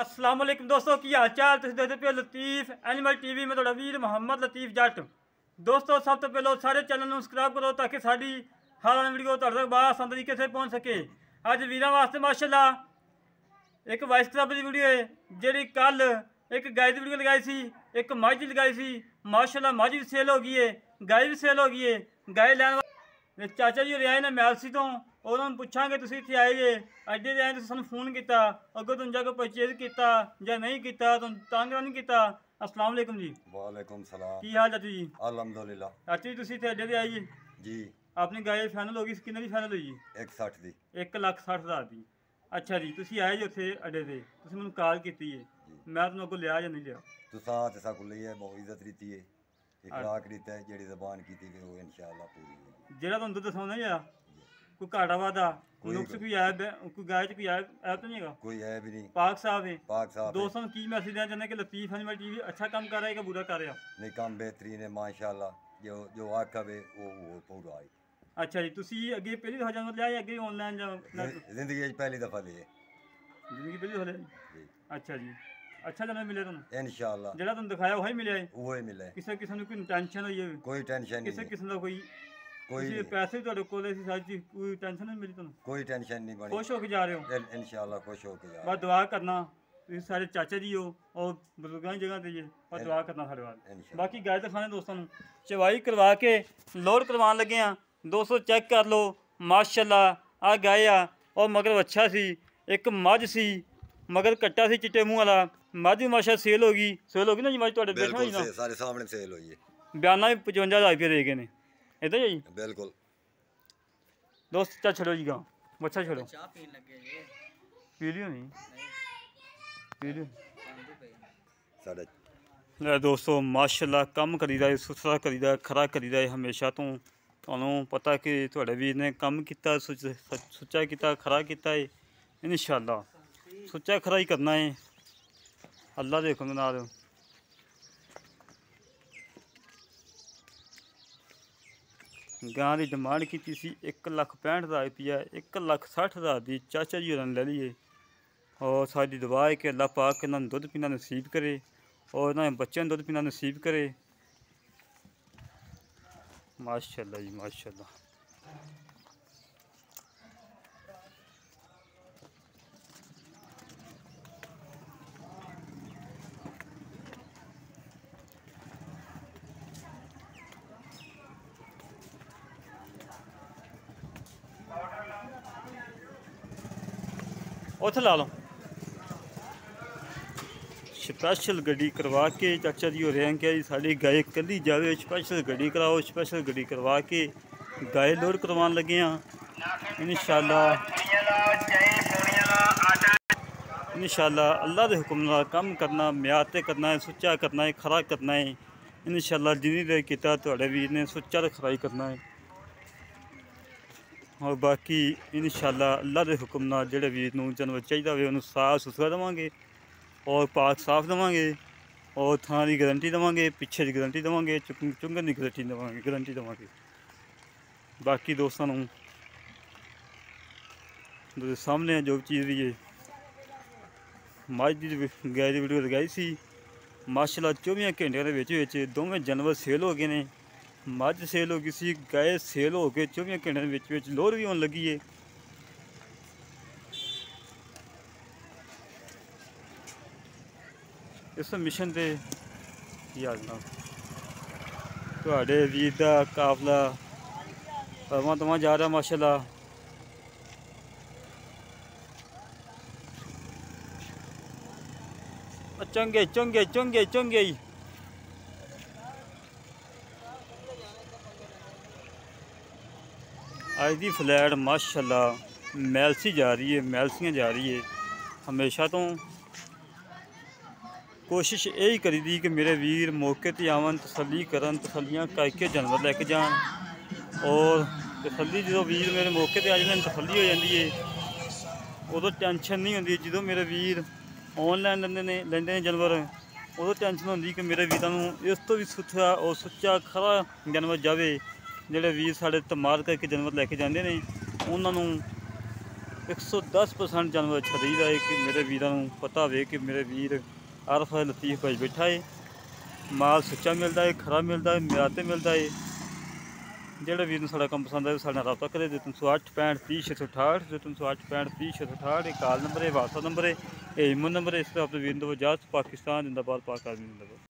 अस्सलाम वालेकुम दोस्तों की हाल चाल तुम देखते पे लतीफ एनिमल टीवी में थोड़ा वीर मोहम्मद लतीफ जट। दोस्तों सब तो पहले सारे चैनल में सब्सक्राइब करो ताकि साड़ी हर वीडियो तुहाडे तक बड़ा आसान तरीके से पहुँच सके। अज वीर वास्ते माशाल्लाह एक वाइस क्लब की वीडियो है जी। कल एक गाय की वीडियो लगाई सी, एक मझ की लगाई सी। माशाल्लाह मझ भी सेल हो गई है, गाय भी सेल हो गई है। गाय लैन चाचा जी आए ने मैलसी तो उन्होंने पूछांगे तुम इतने आए जे अड्डे आए तो सू फोन किया अगों तुम जाके परचेज किया या नहीं किया तुम तंग नहीं किया। अस्सलाम वालेकुम जी। वालेकुम सलाम। की हाल चाचू जी? अल्हम्दुलिल्लाह। चाचू जी तुम इतने अड्डे आए जी जी। अपनी गाय फाइनल हो गई किन्ने की फाइनल हुई जी? 160 दी। 1,60,000 की। अच्छा जी तुम आए जी उत्थे अड्डे से तुम मैंने कॉल की है, मैं तुम अगों लिया या नहीं लिया? तुसा ते सा को लिए बहुत इज्जत रीती है, इखलाक रीता है, जेड़ी ज़बान की थी वो इंशाअल्लाह पूरी होगी। जेड़ा तुम दुद्ध दसाउंदा नहीं आ कोई घाटा वादा नुक्स कोई ऐब कोई गाय च कोई ऐब तो नहीं है? कोई है भी नहीं, पाक साहब है। पाक साहब है। दोस्तों की मैसेज देना चाहते हैं कि लतीफ एनिमल टीवी अच्छा काम कर रहा है कि बुरा कर रहा? नहीं काम बेहतरीन है माशाअल्लाह, जो आखा वे वो पूरा है। अच्छा जी तुसी अगे पहली दफा जानवर लिया या अगे ऑनलाइन जिंदगी पहली दफा लिए? जिंदगी पहली दफा लिया। अच्छा जी अच्छा जानवर मिले तुम इंशाअल्लाह? जेड़ा तुम दिखाया वही मिले है? वही मिले। किसी किस्म की कोई टेंशन हुई है? कोई टेंशन किसी नहीं, किस्म का कोई कोई पैसे भी तुहाडे कोल सी सारी चीज कोई टेंशन नहीं मिली तुम? कोई टेंशन नहीं बनी। खुश होके जा रहे हो? इंशाअल्लाह खुश होके जा। बस दुआ करना तुम सारे चाचा जी हो और बुजुर्गों की जगह दीजिए पर दुआ करना सारे वाल। बाकी गाय दिखाने दोस्तों चवाई करवा के लोड करवाने लगे हैं। दोस्तों चेक कर लो माशाल्लाह आ गाय आ और मगर अच्छा सी एक मझ सी मगर कट्टा सी चिट्टे मुँह वाला मझ भी माशा सेल होगी ना जी? मझ तुहाडे देखना जी ना सारे सामने सेल हुई है। बयाना भी 55,000 रुपये दे गए ने इधर जी बिल्कुल। दोस्त चा छड़ो जी गाँव बच्चा छड़ो चाह पीन लगे जी। पी लियो नहीं पी लियो साढ़े दोस्तों माशाल्लाह कम करीदा है सुथरा करीदा है खरा करीदा है हमेशा तो तुहानूं पता कि तुहाडे वीर ने कम किया सुच्चा किया खरा किया है। इंशाअल्लाह सुच्चा खरा ही करना है अल्लाह दे हुक्म नाल। गां की डिमांड की सी 1,65,000 रुपया 1,60,000 की चाचा जी होरां ले लीए और साडी दुआ है कि अल्लाह पाक इन्हां नूं दुध पीना नसीब करे और इन्हां बच्चों दुध पीना नसीब करे। माशाल्लाह जी माशाल्लाह। उत्थे ला लो स्पैशल गड्डी करवा के चाचा जी हो रहे हैं कि साड़ी गाय कली जाए स्पैशल गड्डी कराओ स्पैशल गड्डी करवा के गाय लोड करवाने लगे हैं इंशाअल्लाह अल्लाह के हुक्म नाल कम करना म्यार ते करना है सुच्चा करना है खरा करना है इंशाअल्लाह जिन्नी देर किया तुहाडे वीर ने सुच्चा ते खरा ही करना है और बाकी इंशाअल्लाह अल्लाह के हुक्म नाल जिहड़े वीर नूं जानवर चाहिए होवे उन्हें साफ सुथरा देवांगे और पाक साफ देवांगे और थां की गारंटी देवांगे पिछे की गारंटी देवांगे चुंगन की गारंटी देवांगे। बाकी दोस्तों सामने जो चीज़ भी है मझ की गाय की वीडियो लगाई सी माशाल्लाह 24 घंटे के दोवें जानवर सेल हो गए ने। मझ सेल हो गई सी गाय सेल हो के 24 घंटे के लोड भी होने लगी है। इस मिशन से तुहाडे वीर का काफला तवा तवा जा रहा माशाल्लाह। चंगे चंगे चंगे चंगे अज की फ्लैट माशाल्लाह मैलसी जा रही है मैलसियाँ जा रही है। हमेशा तो कोशिश यही करी दी कि मेरे वीर मौके पर आवन तसली करन तसलियाँ करके जानवर लैके जान और तसली जो वीर मेरे मौके पर आ जाते हैं तसली हो जाती है उदों टेंशन नहीं होंदी। जो मेरे वीर ऑनलाइन लेंदे ने जानवर उदों टेंशन होंदी कि मेरे वीरों इस तो भी सुथरा और सुच्चा खरा जानवर जाए। जिहड़े वीर साढ़े तमार करके जानवर लैके जाते हैं उन्होंने 110% जानवर अच्छा रहीदा है कि मेरे वीरों पता हो कि मेरे वीर आरफ लतीफ भाई बैठा है। माल सच्चा मिलता है, खरा मिलता है, म्यार मिलता है। जोड़े वीर साड़ा काम पसंद है साढ़े रब्ता करें 308 65 30 668 308 65 30 668 एक कॉल नंबर है, व्हाट्सअप नंबर है, इमो नंबर है। इस पर अपने वीर पाकिस्तान जिंदाबाद, पाक आर्मी जिंदाबाद।